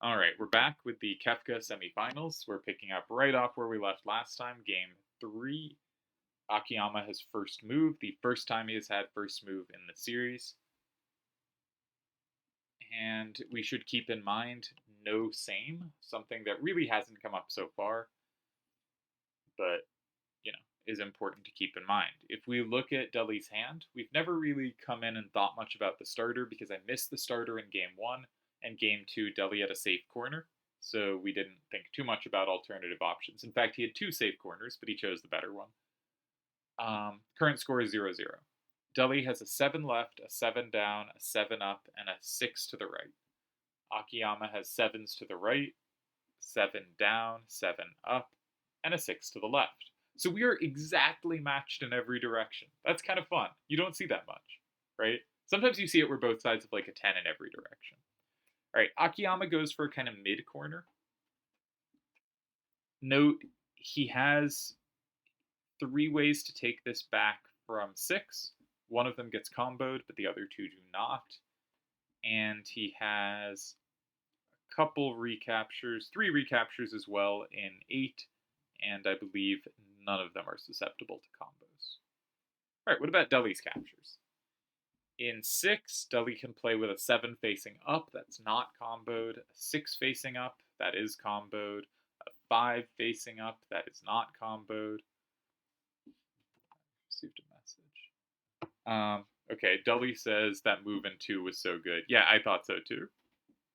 All right, we're back with the Kefka semifinals. We're picking up right off where we left last time, game three. Akiyama has first move, the first time he has had first move in the series. And we should keep in mind no same, something that really hasn't come up so far, but is important to keep in mind. If we look at Deli's hand, we've never really come in and thought much about the starter because I missed the starter in game one, and game two, Deli had a safe corner, so we didn't think too much about alternative options. In fact, he had two safe corners, but he chose the better one. Current score is 0-0. Deli has a 7 left, a 7 down, a 7 up, and a 6 to the right. Akiyama has 7s to the right, 7 down, 7 up, and a 6 to the left. So we are exactly matched in every direction. That's kind of fun. You don't see that much, right? Sometimes you see it where both sides have like a 10 in every direction. All right, Akiyama goes for a kind of mid corner. Note, he has 3 ways to take this back from 6. One of them gets comboed, but the other 2 do not. And he has a couple recaptures, 3 recaptures as well in 8, and I believe none of them are susceptible to combos. All right, what about Deli's captures? In 6, Deli can play with a 7 facing up, that's not comboed, a 6 facing up, that is comboed, a 5 facing up, that is not comboed. Received a message. Okay, Deli says that move in 2 was so good. Yeah, I thought so too.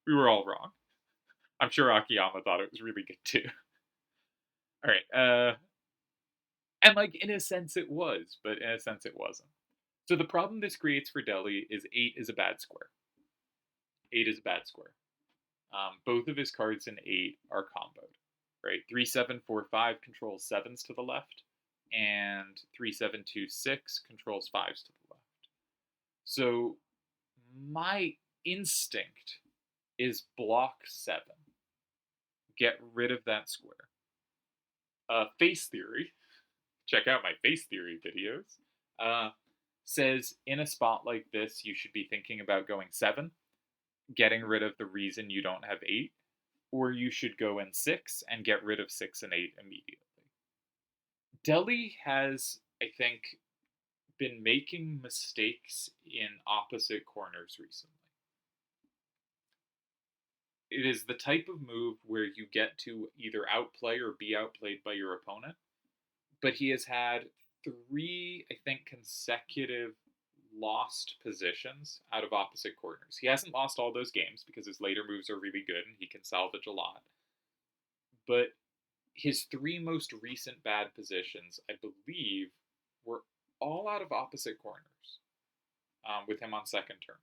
We were all wrong. I'm sure Akiyama thought it was really good too. All right, and like in a sense it was, but in a sense it wasn't. So the problem this creates for Deli is 8 is a bad square. 8 is a bad square. Both of his cards in 8 are comboed, right? 3-7-4-5 controls 7s to the left, and 3-7-2-6 controls 5s to the left. So my instinct is block 7. Get rid of that square. Face theory, check out my face theory videos, says in a spot like this, you should be thinking about going 7, getting rid of the reason you don't have 8, or you should go in 6 and get rid of 6 and 8 immediately. Deli has, I think, been making mistakes in opposite corners recently. It is the type of move where you get to either outplay or be outplayed by your opponent, but he has had 3, I think, consecutive lost positions out of opposite corners. He hasn't lost all those games because his later moves are really good and he can salvage a lot. But his 3 most recent bad positions, I believe, were all out of opposite corners with him on second turn.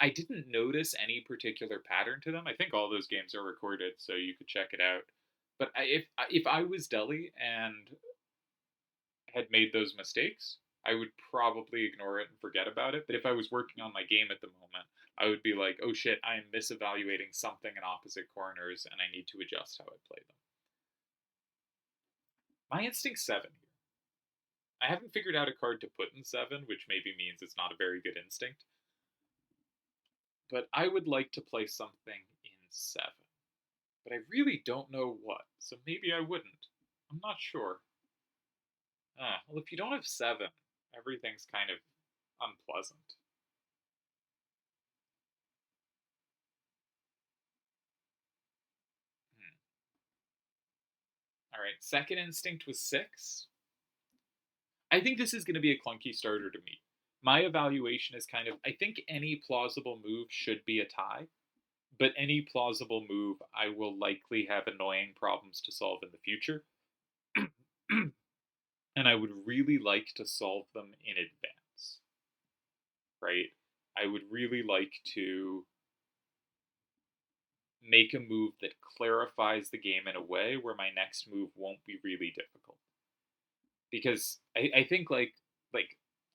I didn't notice any particular pattern to them. I think all those games are recorded, so you could check it out. But if I was Deli and had made those mistakes, I would probably ignore it and forget about it. But if I was working on my game at the moment, I would be like, oh shit, I am misevaluating something in opposite corners and I need to adjust how I play them. My instinct's 7 here. I haven't figured out a card to put in 7, which maybe means it's not a very good instinct. But I would like to play something in 7. But I really don't know what, so maybe I wouldn't. I'm not sure. Well, if you don't have 7, everything's kind of unpleasant. Alright, second instinct was 6. I think this is going to be a clunky starter to me. My evaluation is kind of, I think any plausible move should be a tie, but any plausible move I will likely have annoying problems to solve in the future. And I would really like to solve them in advance. Right? I would really like to make a move that clarifies the game in a way where my next move won't be really difficult. Because I think like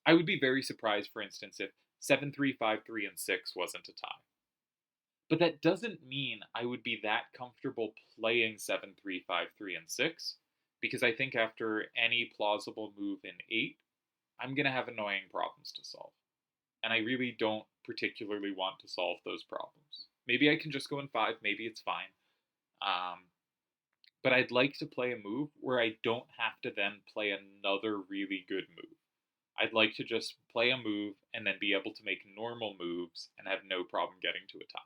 I would be very surprised, for instance, if 7-3, 5-3, and 6 wasn't a tie. But that doesn't mean I would be that comfortable playing 7-3, 5-3, and 6, because I think after any plausible move in 8, I'm going to have annoying problems to solve. And I really don't particularly want to solve those problems. Maybe I can just go in 5, maybe it's fine. Um, but I'd like to play a move where I don't have to then play another really good move. I'd like to just play a move and then be able to make normal moves and have no problem getting to a tie.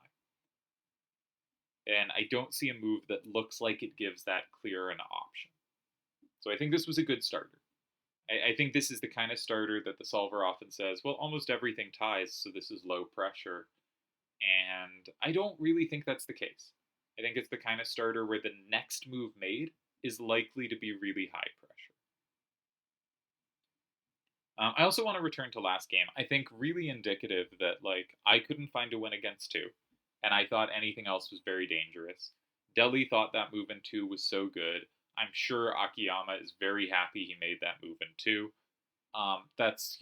And I don't see a move that looks like it gives that clear an option. So I think this was a good starter. I think this is the kind of starter that the solver often says, well, almost everything ties, so this is low pressure. And I don't really think that's the case. I think it's the kind of starter where the next move made is likely to be really high pressure. I also want to return to last game. I think really indicative that like I couldn't find a win against 2, and I thought anything else was very dangerous. Deli thought that move in 2 was so good. I'm sure Akiyama is very happy he made that move in 2. That's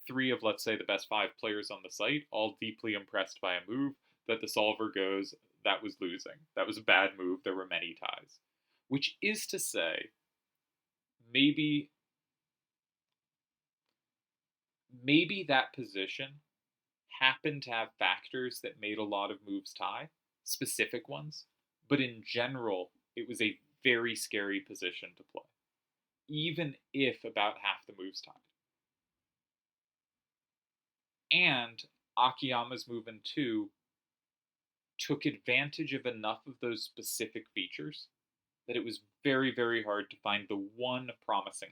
3 of, let's say, the best 5 players on the site, all deeply impressed by a move that the solver goes, that was losing. That was a bad move. There were many ties. Which is to say, maybe that position happened to have factors that made a lot of moves tie, specific ones, but in general, it was a very scary position to play, even if about half the moves tied. And Akiyama's move in 2 took advantage of enough of those specific features that it was very, very hard to find the one promising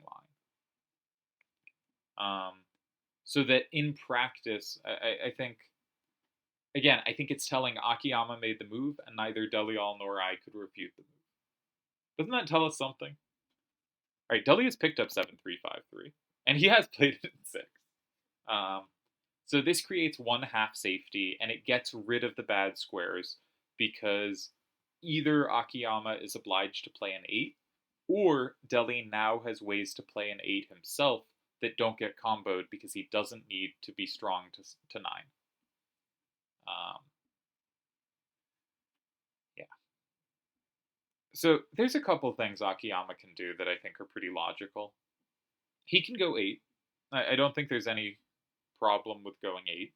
line. So that in practice, I think, again, I think it's telling Akiyama made the move, and neither Delial nor I could refute the move. Doesn't that tell us something? All right, Deli has picked up 7-3-5-3, and he has played it in 6. So this creates one half safety, and it gets rid of the bad squares because either Akiyama is obliged to play an 8, or Deli now has ways to play an 8 himself that don't get comboed because he doesn't need to be strong to 9. Yeah. So there's a couple things Akiyama can do that I think are pretty logical. He can go 8. I don't think there's any problem with going 8.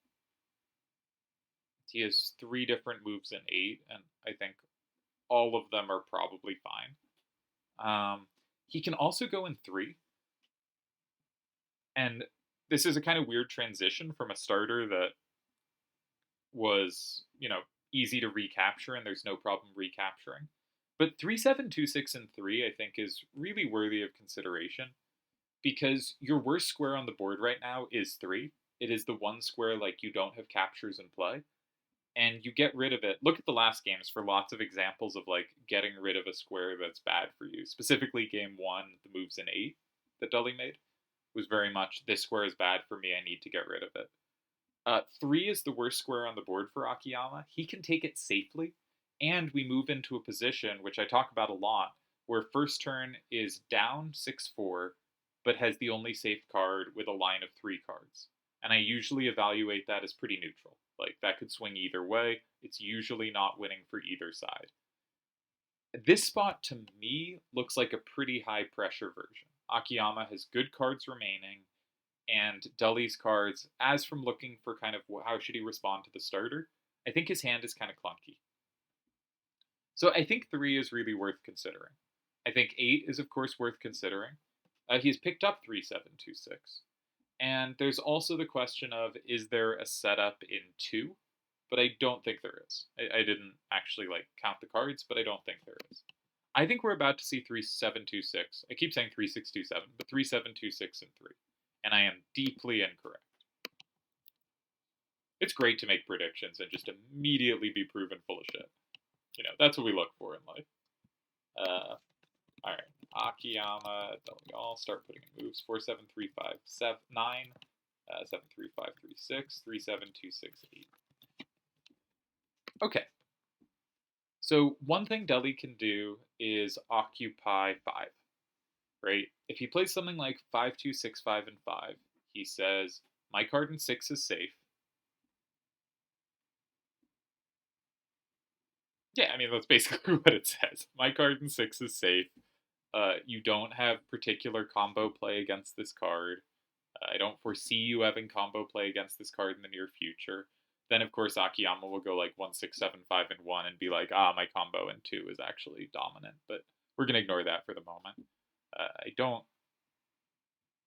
He has 3 different moves in 8, and I think all of them are probably fine. He can also go in 3. And this is a kind of weird transition from a starter that was, easy to recapture and there's no problem recapturing. But 3-7-2-6 and 3, I think, is really worthy of consideration because your worst square on the board right now is 3. It is the one square like you don't have captures in play. And you get rid of it. Look at the last games for lots of examples of like getting rid of a square that's bad for you. Specifically, game 1, the moves in 8 that Dully made was very much this square is bad for me. I need to get rid of it. 3 is the worst square on the board for Akiyama. He can take it safely, and we move into a position which I talk about a lot, where first turn is down 6-4, but has the only safe card with a line of 3 cards. And I usually evaluate that as pretty neutral. Like, that could swing either way. It's usually not winning for either side. This spot, to me, looks like a pretty high-pressure version. Akiyama has good cards remaining, and Dully's cards, as from looking for kind of how should he respond to the starter, I think his hand is kind of clunky. So I think 3 is really worth considering. I think 8 is, of course, worth considering. He's picked up 3-7-2-6. And there's also the question of, is there a setup in 2? But I don't think there is. I didn't actually count the cards, but I don't think there is. I think we're about to see 3-7-2-6. I keep saying 3-6-2-7, but 3-7-2-6 and 3. And I am deeply incorrect. It's great to make predictions and just immediately be proven full of shit. That's what we look for in life. All right. Akiyama, Delial, start putting in moves. 4-7-3-5-9, 7-3-5-3-6, 3-7-2-6-8. Okay. So one thing Deli can do is occupy 5, right? If he plays something like 5-2-6-5 and 5, he says, my card in 6 is safe. Yeah, I mean, that's basically what it says. My card in 6 is safe. You don't have particular combo play against this card. I don't foresee you having combo play against this card in the near future. Then of course Akiyama will go like 1 6 7 5 and 1 and be like, ah, my combo in 2 is actually dominant. But we're gonna ignore that for the moment. I don't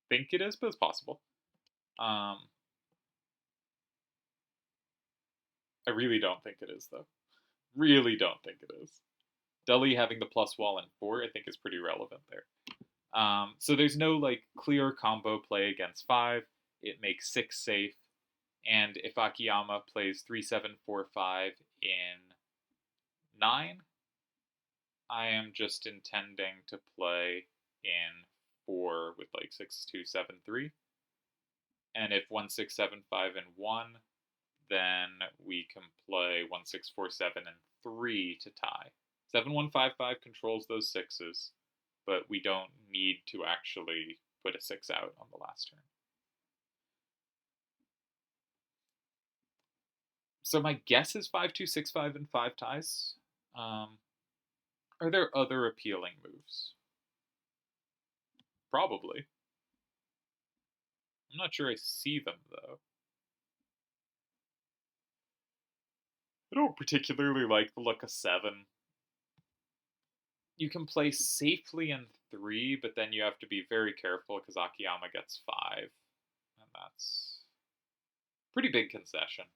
think it is, but it's possible. I really don't think it is though. Really don't think it is. Deli having the plus wall in 4, I think, is pretty relevant there. So there's no like clear combo play against 5. It makes 6 safe, and if Akiyama plays 3 7 4 5 in 9, I am just intending to play in 4 with like 6 2 7 3. And if 1 6 7 5 and 1, then we can play 1 6 4 7 and 3 to tie. 7 1 5 5 controls those 6s, but we don't need to actually put a 6 out on the last turn. So my guess is 5 2 6 5 and 5 ties. Are there other appealing moves? Probably. I'm not sure I see them though. I don't particularly like the look of 7. You can play safely in 3, but then you have to be very careful because Akiyama gets 5. And that's a pretty big concession.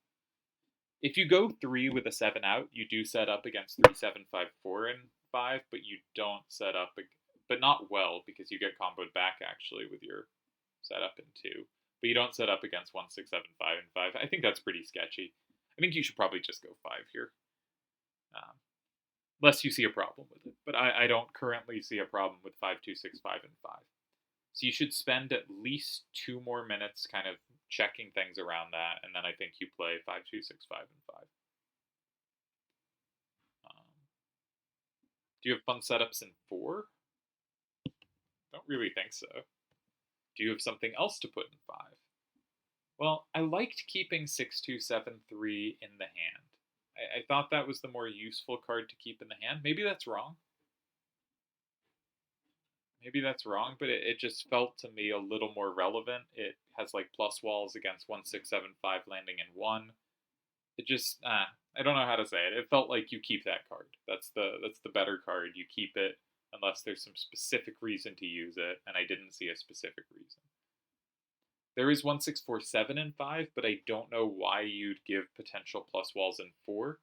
If you go 3 with a 7 out, you do set up against 3 7 5 4 and 5, but you don't set up, but not well, because you get comboed back actually with your setup in 2. But you don't set up against 1 6 7 5 and 5. I think that's pretty sketchy. I think you should probably just go 5 here. Unless you see a problem with it. But I don't currently see a problem with 5 2 6 5 and 5. So you should spend at least 2 more minutes kind of checking things around that, and then I think you play 5 2 6 5 and 5. Do you have fun setups in 4? Don't really think so. Do you have something else to put in 5? Well, I liked keeping 6 2 7 3 in the hand. I thought that was the more useful card to keep in the hand. Maybe that's wrong. But it just felt to me a little more relevant. It has like plus walls against 1 6 7 5 landing in 1. It just I don't know how to say it. It felt like you keep that card. That's the better card. You keep it unless there's some specific reason to use it, and I didn't see a specific reason. There is 1 6 4 7 and 5, but I don't know why you'd give potential plus walls in 4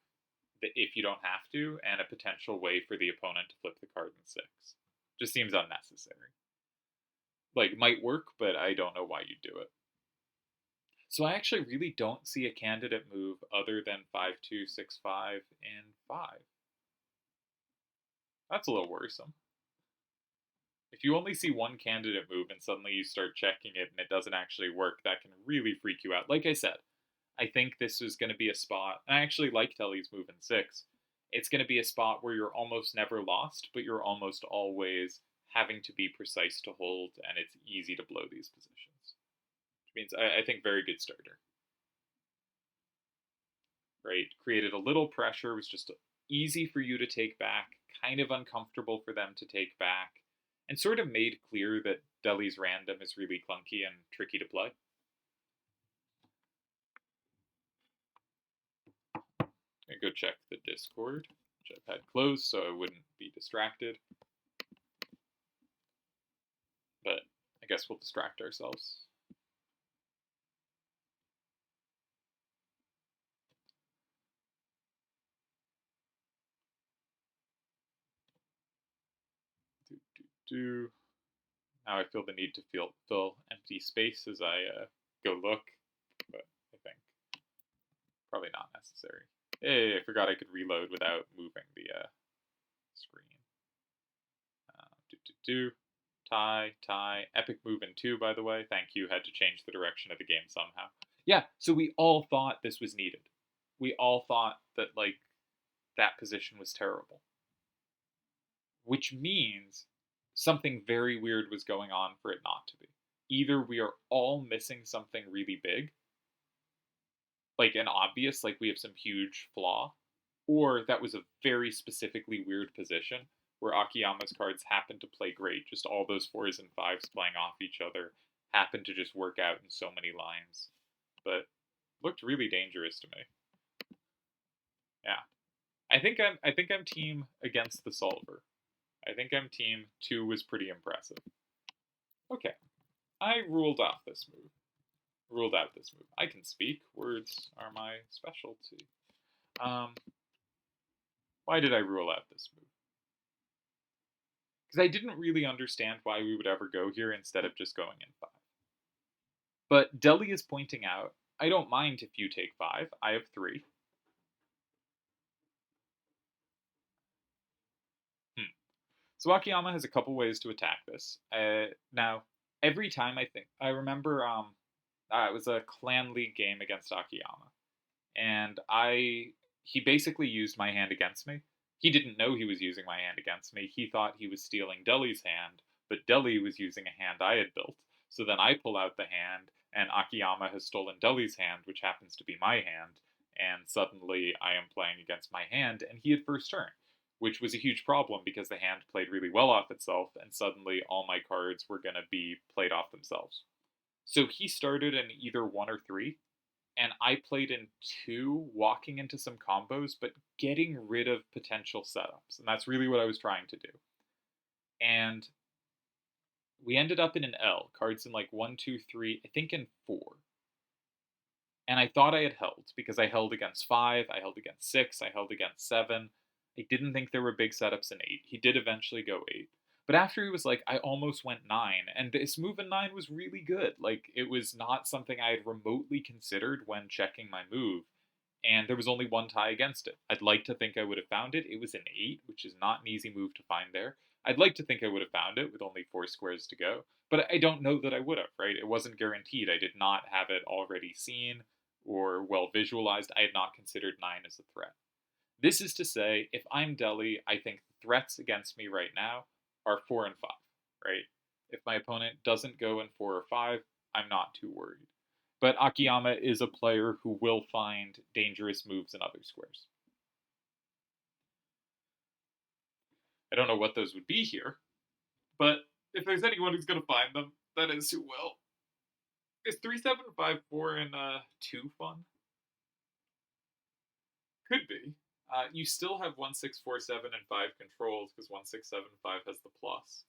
if you don't have to, and a potential way for the opponent to flip the card in 6. Just seems unnecessary. Like, might work, but I don't know why you'd do it. So I actually really don't see a candidate move other than 5 2 6 5 and 5. That's a little worrisome. If you only see one candidate move and suddenly you start checking it and it doesn't actually work, that can really freak you out. Like I said, I think this is going to be a spot, and I actually like Telly's move in 6. It's going to be a spot where you're almost never lost, but you're almost always having to be precise to hold, and it's easy to blow these positions. Which means I think very good starter. Right? Created a little pressure, was just easy for you to take back, kind of uncomfortable for them to take back, and sort of made clear that Deli's random is really clunky and tricky to play. I'm gonna go check the Discord, which I've had closed so I wouldn't be distracted. But I guess we'll distract ourselves. Now I feel the need to fill empty space as I go look, but I think probably not necessary. Hey, I forgot I could reload without moving the screen. Tie. Epic move in 2, by the way. Thank you. Had to change the direction of the game somehow. Yeah, so we all thought this was needed. We all thought that, like, that position was terrible. Which means something very weird was going on for it not to be. Either we are all missing something really big, like an obvious, like we have some huge flaw, or that was a very specifically weird position where Akiyama's cards happen to play great. Just all those 4s and 5s playing off each other happen to just work out in so many lines. But Looked really dangerous to me. Yeah. I think I'm team against the solver. I think I'm team 2 was pretty impressive. Okay. I ruled off this move. Ruled out this move. I can speak. Words are my specialty. Um, why did I rule out this move? Because I didn't really understand why we would ever go here instead of just going in 5. But Deli is pointing out, I don't mind if you take 5. I have 3. So Akiyama has a couple ways to attack this. Now, every time I remember it was a clan league game against Akiyama, and he basically used my hand against me. He didn't know he was using my hand against me. He thought he was stealing Deli's hand, but Deli was using a hand I had built. So then I pull out the hand, and Akiyama has stolen Deli's hand, which happens to be my hand, and suddenly I am playing against my hand, and he had first turn, which was a huge problem because the hand played really well off itself, and suddenly all my cards were going to be played off themselves. So he started in either 1 or 3, and I played in 2, walking into some combos, but getting rid of potential setups. And that's really what I was trying to do. And we ended up in an L, cards in like 1, 2, 3, I think in 4. And I thought I had held, because I held against 5, I held against 6, I held against 7. I didn't think there were big setups in 8. He did eventually go 8. But after he was like, I almost went 9, and this move in 9 was really good. Like, it was not something I had remotely considered when checking my move, and there was only one tie against it. I'd like to think I would have found it. It was an 8, which is not an easy move to find there. I'd like to think I would have found it with only 4 squares to go, but I don't know that I would have, right? It wasn't guaranteed. I did not have it already seen or well visualized. I had not considered 9 as a threat. This is to say, if I'm Deli, I think the threats against me right now are 4 and 5, right? If my opponent doesn't go in 4 or 5, I'm not too worried. But Akiyama is a player who will find dangerous moves in other squares. I don't know what those would be here, but if there's anyone who's going to find them, that is who will. Is 3, 7, 5, 4, and 2 fun? Could be. You still have 1, 6, 4, 7, and 5 controls because 1, 6, 7, 5 has the plus.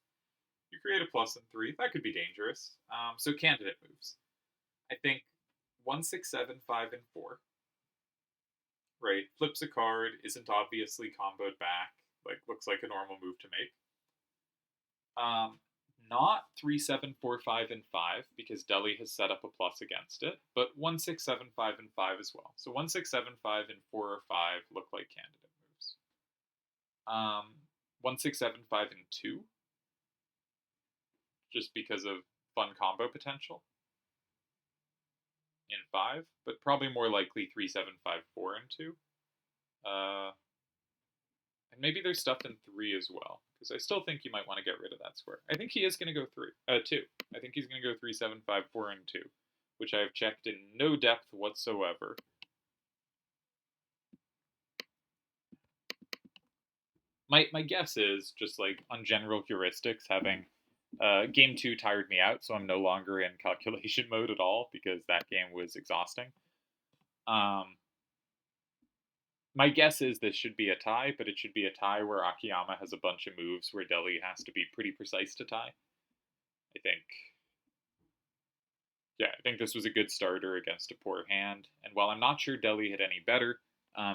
You create a plus in 3. That could be dangerous. So candidate moves. I think 1, 6, 7, 5, and 4. Right? Flips a card, isn't obviously comboed back. Like, looks like a normal move to make. Not 3, 7, 4, 5, and 5, because Deli has set up a plus against it, but 1, 6, 7, 5, and 5 as well. So 1, 6, 7, 5, and 4 or 5 look like candidate moves. 1, 6, 7, 5, and 2, just because of fun combo potential in 5, but probably more likely 3, 7, 5, 4, and 2. And maybe there's stuff in 3 as well, because I still think you might want to get rid of that square. I think he is going to go 2. I think he's going to go 3, 7, 5, 4, and 2, which I have checked in no depth whatsoever. My guess is just like on general heuristics, having game 2 tired me out, so I'm no longer in calculation mode at all because that game was exhausting. My guess is this should be a tie, but it should be a tie where Akiyama has a bunch of moves where Deli has to be pretty precise to tie. I think this was a good starter against a poor hand. And while I'm not sure Deli had any better,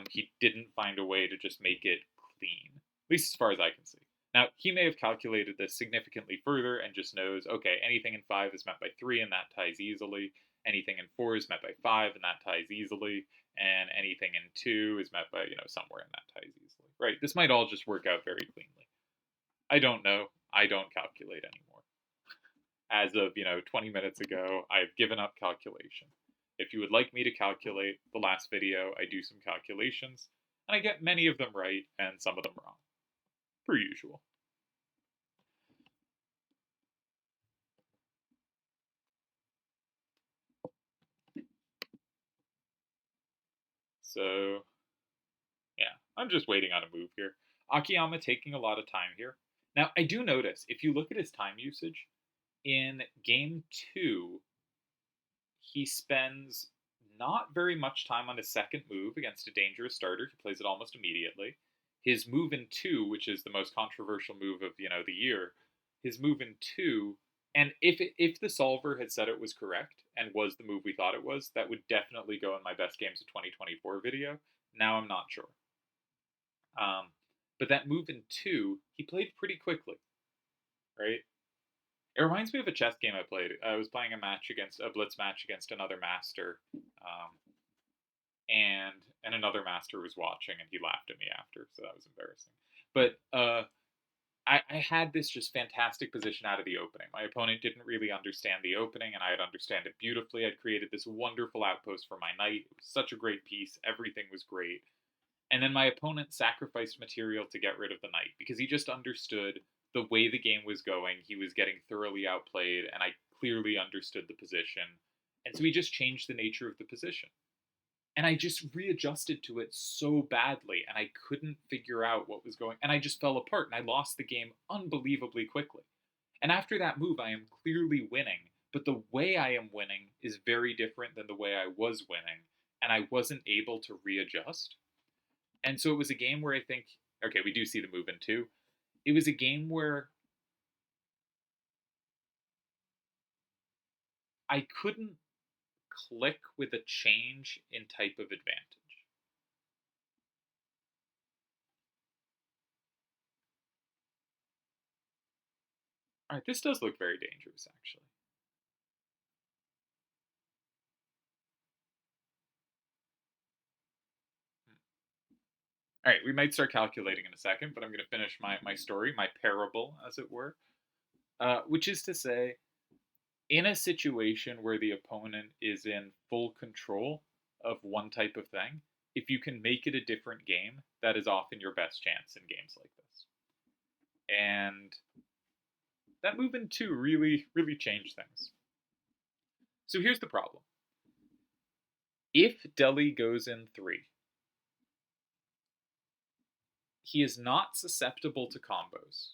he didn't find a way to just make it clean, at least as far as I can see. Now, he may have calculated this significantly further and just knows, okay, anything in 5 is met by 3 and that ties easily. Anything in 4 is met by 5 and that ties easily. And anything in 2 is met by, somewhere in that ties easily. Right, this might all just work out very cleanly. I don't know. I don't calculate anymore. As of, 20 minutes ago, I've given up calculation. If you would like me to calculate the last video, I do some calculations, and I get many of them right and some of them wrong. Per usual. So, yeah, I'm just waiting on a move here. Akiyama taking a lot of time here. Now, I do notice, if you look at his time usage, in game 2, he spends not very much time on his second move against a dangerous starter. He plays it almost immediately. His move in two, which is the most controversial move of the year, his move in two, and if the solver had said it was correct and was the move we thought it was, that would definitely go in my best games of 2024 video. Now I'm not sure. But that move in two, he played pretty quickly, right? It reminds me of a chess game I played. I was playing a blitz match against another master, and another master was watching, and he laughed at me after, so that was embarrassing. But I had this just fantastic position out of the opening. My opponent didn't really understand the opening, and I had understand it beautifully. I'd created this wonderful outpost for my knight. It was such a great piece. Everything was great. And then my opponent sacrificed material to get rid of the knight because he just understood the way the game was going. He was getting thoroughly outplayed, and I clearly understood the position. And so he just changed the nature of the position. And I just readjusted to it so badly, and I couldn't figure out what was going, and I just fell apart, and I lost the game unbelievably quickly. And after that move, I am clearly winning, but the way I am winning is very different than the way I was winning, and I wasn't able to readjust. And so it was a game where I think, okay, we do see the move in two. It was a game where I couldn't click with a change in type of advantage. All right, this does look very dangerous, actually. All right, we might start calculating in a second, but I'm going to finish my story, my parable, as it were. Which is to say, in a situation where the opponent is in full control of one type of thing, if you can make it a different game, that is often your best chance in games like this. And that move in two really, really changed things. So here's the problem. If Deli goes in three, he is not susceptible to combos,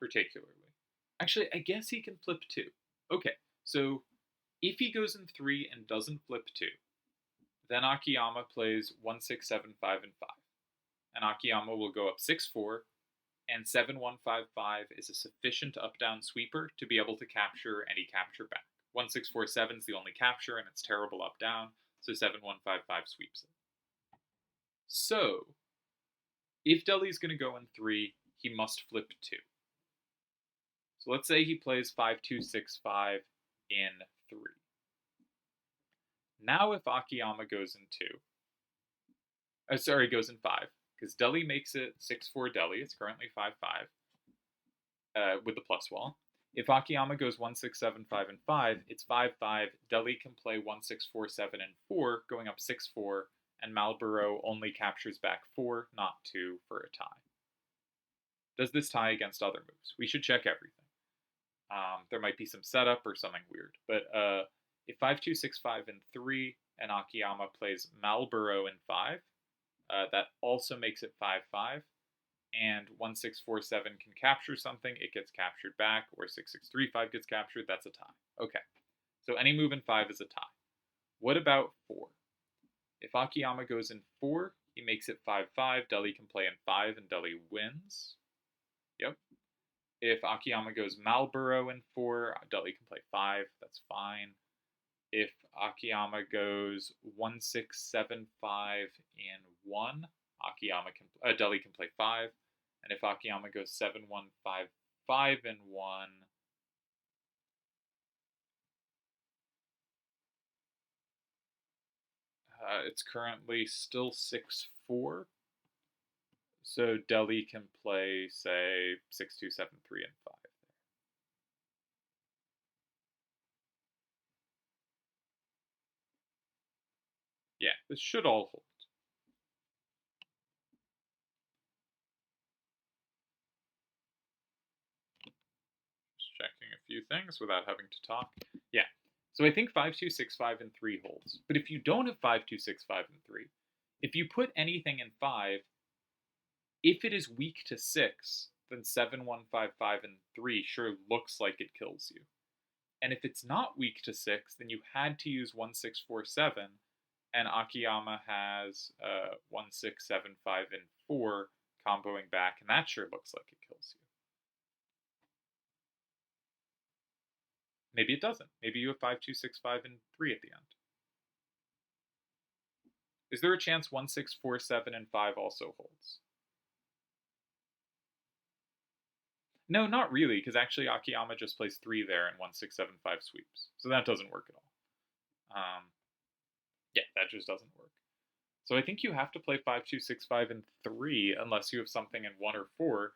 particularly. Actually, I guess he can flip two. Okay, so if he goes in three and doesn't flip two, then Akiyama plays 1, 6, 7, 5, and 5. And Akiyama will go up 6, 4, and 7, 1, 5, 5 is a sufficient up-down sweeper to be able to capture any capture back. 1, 6, 4, 7 is the only capture, and it's terrible up-down, so 7, 1, 5, 5 sweeps it. So, if Deli's going to go in 3, he must flip 2. So let's say he plays 5, 2, 6, 5 in 3. Now if Akiyama goes in 2, goes in 5, because Deli makes it 6, 4 Deli, it's currently 5, 5, with the plus wall. If Akiyama goes 1, 6, 7, 5, and 5, it's 5, 5. Deli can play 1, 6, 4, 7, and 4, going up 6, 4, and Malboro only captures back 4, not 2, for a tie. Does this tie against other moves? We should check everything. There might be some setup or something weird, but if 5, 2, 6, 5, and 3, and Akiyama plays Malboro in 5, that also makes it 5, 5. And 1, 6, 4, 7 can capture something, it gets captured back, or 6, 6, 3, 5 gets captured, that's a tie. Okay, so any move in 5 is a tie. What about 4? If Akiyama goes in 4, he makes it 5, 5, Deli can play in 5, and Deli wins. Yep. If Akiyama goes Malboro in 4, Deli can play 5, that's fine. If Akiyama goes 1, 6, 7, 5 in 1, Deli can play 5. And if Akiyama goes 7, 1, 5, 5 in 1, it's currently still 6, 4. So Deli can play, say, 6, 2, 7, 3, and 5. Yeah, this should all hold. Just checking a few things without having to talk. Yeah, so I think 5, 2, 6, 5, and 3 holds. But if you don't have 5, 2, 6, 5, and 3, if you put anything in 5, if it is weak to 6, then 7, 1, 5, 5, and 3 sure looks like it kills you. And if it's not weak to 6, then you had to use 1647, and Akiyama has 1675 and 4 comboing back, and that sure looks like it kills you. Maybe it doesn't. Maybe you have 5, 2, 6, 5, and 3 at the end. Is there a chance 1, 6, 4, 7, and 5 also holds? No, not really, because actually Akiyama just plays 3 there and 1, 6, 7, 5 sweeps. So that doesn't work at all. Yeah, that just doesn't work. So I think you have to play 5, 2, 6, 5, and 3 unless you have something in 1 or 4,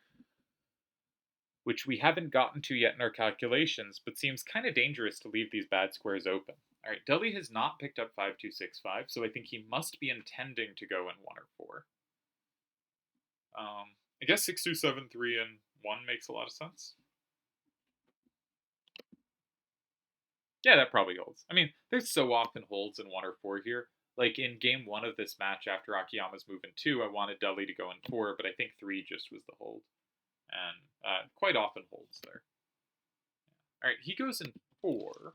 which we haven't gotten to yet in our calculations, but seems kind of dangerous to leave these bad squares open. All right, Deli has not picked up 5, 2, 6, 5, so I think he must be intending to go in 1 or 4. I guess 6, 2, 7, 3, and 1 makes a lot of sense. Yeah, that probably holds. I mean, there's so often holds in 1 or 4 here. Like in game 1 of this match after Akiyama's move in 2, I wanted Deli to go in 4, but I think 3 just was the hold. And quite often holds there. All right, he goes in 4.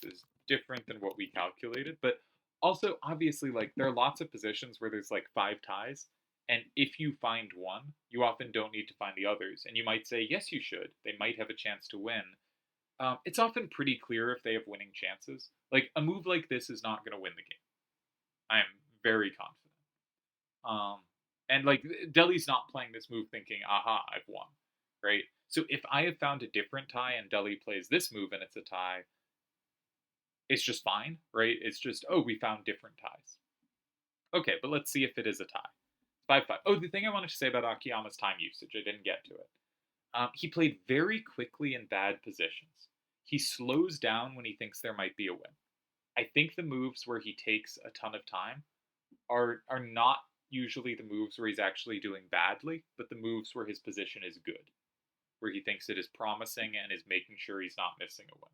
This is different than what we calculated, but also obviously like there are lots of positions where there's like 5 ties, and if you find one, you often don't need to find the others, and you might say yes you should. They might have a chance to win. It's often pretty clear if they have winning chances. Like a move like this is not going to win the game. I am very confident. And like Deli's not playing this move thinking, aha, I've won, right? So if I have found a different tie and Deli plays this move and it's a tie, it's just fine, right? It's just, oh, we found different ties. Okay, but let's see if it is a tie. 5, 5. Oh, the thing I wanted to say about Akiyama's time usage, I didn't get to it. He played very quickly in bad positions. He slows down when he thinks there might be a win. I think the moves where he takes a ton of time are not usually the moves where he's actually doing badly, but the moves where his position is good, where he thinks it is promising and is making sure he's not missing a win.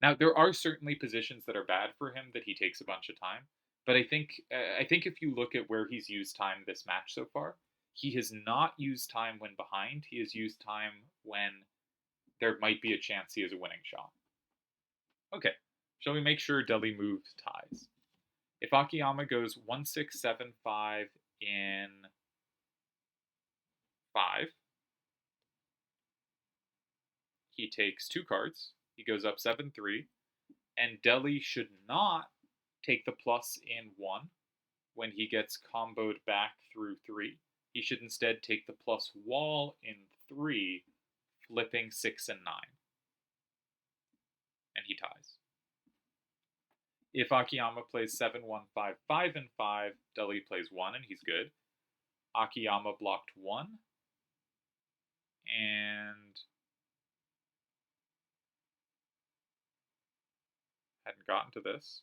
Now, there are certainly positions that are bad for him that he takes a bunch of time, but I think if you look at where he's used time this match so far, he has not used time when behind. He has used time when there might be a chance he has a winning shot. Okay, shall we make sure Deli moves ties? If Akiyama goes 1, 6, 7, 5 in 5, he takes 2 cards. He goes up 7, 3, and Deli should not take the plus in 1 when he gets comboed back through 3. He should instead take the plus wall in 3, flipping 6 and 9. And he ties. If Akiyama plays 7, 1, 5, 5, and 5, Deli plays 1, and he's good. Akiyama blocked 1. And hadn't gotten to this.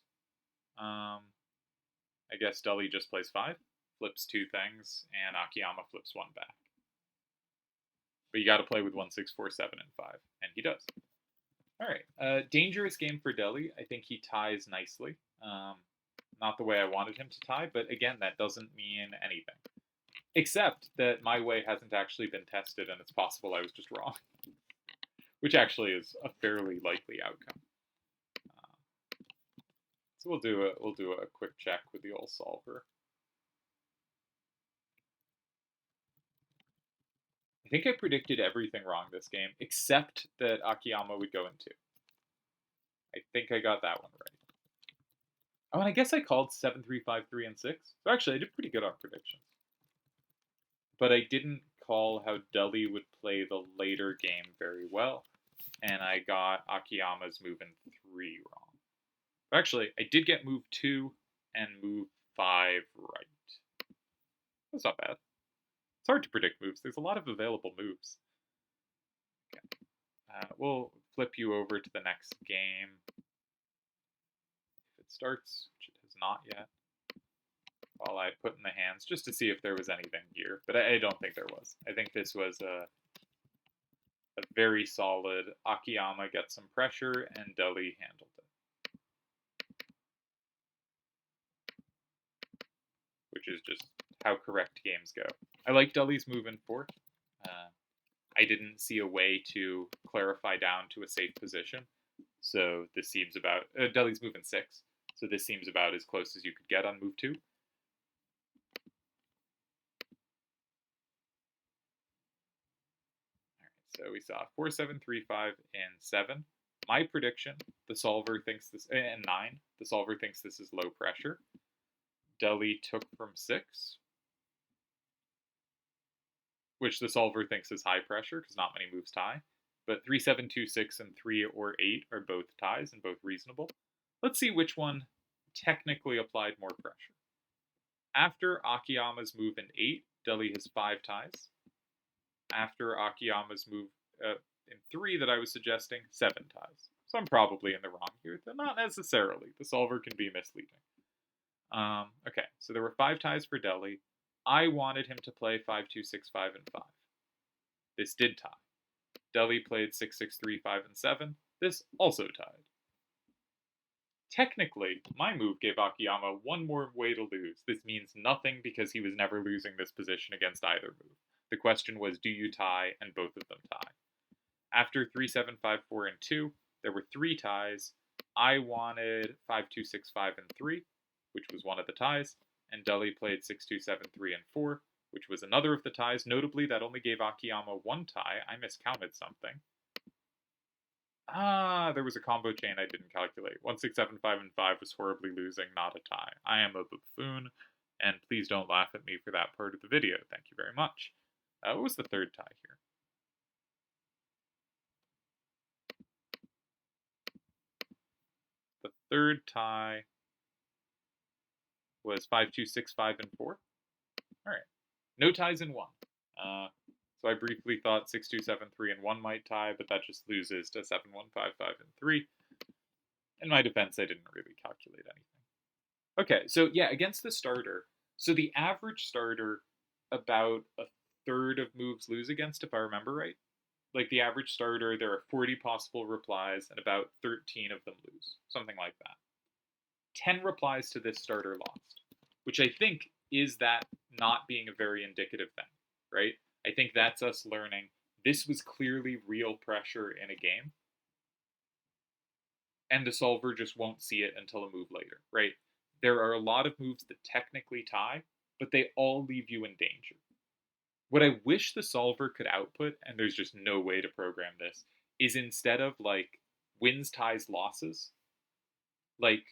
I guess Deli just plays 5, flips 2 things, and Akiyama flips 1 back. But you got to play with 1, 6, 4, 7, and 5, and he does. All right, dangerous game for Deli. I think he ties nicely. Not the way I wanted him to tie, but again, that doesn't mean anything. Except that my way hasn't actually been tested, and it's possible I was just wrong. Which actually is a fairly likely outcome. So we'll do a quick check with the old solver. I think I predicted everything wrong this game, except that Akiyama would go in 2. I think I got that one right. Oh, and I guess I called 7, 3, 5, 3, and 6. So actually, I did pretty good on predictions. But I didn't call how Deli would play the later game very well, and I got Akiyama's move in 3 wrong. Actually, I did get move 2 and move 5 right. That's not bad. It's hard to predict moves. There's a lot of available moves. Okay. We'll flip you over to the next game. If it starts, which it has not yet, while I put in the hands, just to see if there was anything here. But I don't think there was. I think this was a very solid Akiyama gets some pressure, and Deli handled it. Which is just how correct games go. I like Deli's move in 4. I didn't see a way to clarify down to a safe position, so this seems about... Deli's move in 6, so this seems about as close as you could get on move 2. So we saw 4, 7, 3, 5, and 7. My prediction, the solver thinks this, and 9, the solver thinks this is low pressure. Deli took from 6, which the solver thinks is high pressure because not many moves tie. But 3, 7, 2, 6, and 3 or 8 are both ties and both reasonable. Let's see which one technically applied more pressure. After Akiyama's move in 8, Deli has 5 ties. After Akiyama's move in 3 that I was suggesting, 7 ties. So I'm probably in the wrong here. Not necessarily. The solver can be misleading. Okay, so there were 5 ties for Deli. I wanted him to play 5, 2, 6, 5, and 5. This did tie. Deli played 6, 6, 3, 5, and 7. This also tied. Technically, my move gave Akiyama one more way to lose. This means nothing because he was never losing this position against either move. The question was, do you tie? And both of them tie. After 3, 7, 5, 4, and 2, there were 3 ties. I wanted 5, 2, 6, 5, and 3, which was one of the ties, and Deli played 6, 2, 7, 3, and 4, which was another of the ties. Notably, that only gave Akiyama 1 tie. I miscounted something. There was a combo chain I didn't calculate. 1, 6, 7, 5, and 5 was horribly losing, not a tie. I am a buffoon, and please don't laugh at me for that part of the video. Thank you very much. What was the third tie here? The third tie was 5, 2, 6, 5, and 4. All right. No ties in 1. So I briefly thought 6, 2, 7, 3, and 1 might tie, but that just loses to 7, 1, 5, 5, and 3. In my defense, I didn't really calculate anything. Okay, so yeah, against the starter, so the average starter, about a third of moves lose against, if I remember right. Like the average starter, there are 40 possible replies, and about 13 of them lose. Something like that. 10 replies to this starter lost, which I think is that not being a very indicative thing, right? I think that's us learning this was clearly real pressure in a game, and the solver just won't see it until a move later, right? There are a lot of moves that technically tie, but they all leave you in danger. What I wish the solver could output, and there's just no way to program this, is instead of like wins, ties, losses, like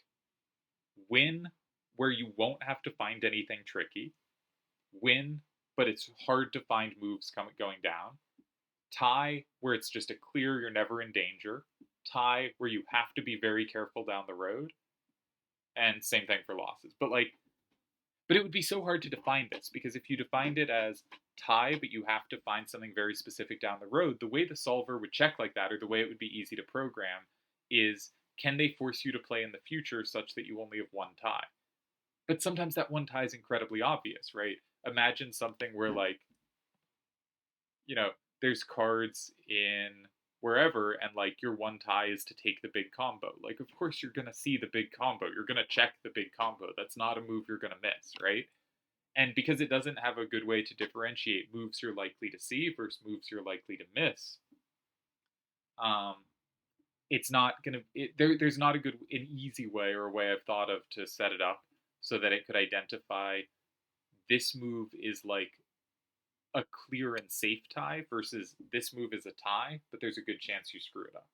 win where you won't have to find anything tricky, win but it's hard to find moves going down, tie where it's just a clear you're never in danger, tie where you have to be very careful down the road, and same thing for losses. But it would be so hard to define this, because if you defined it as tie but you have to find something very specific down the road, the way the solver would check like that, or the way it would be easy to program, is can they force you to play in the future such that you only have 1 tie? But sometimes that 1 tie is incredibly obvious, right? Imagine something where, like, there's cards in wherever, and, like, your 1 tie is to take the big combo. Like, of course you're going to see the big combo. You're going to check the big combo. That's not a move you're going to miss, right? And because it doesn't have a good way to differentiate moves you're likely to see versus moves you're likely to miss, it's not going to... There's not an easy way, or a way I've thought of to set it up so that it could identify this move is like a clear and safe tie versus this move is a tie, but there's a good chance you screw it up.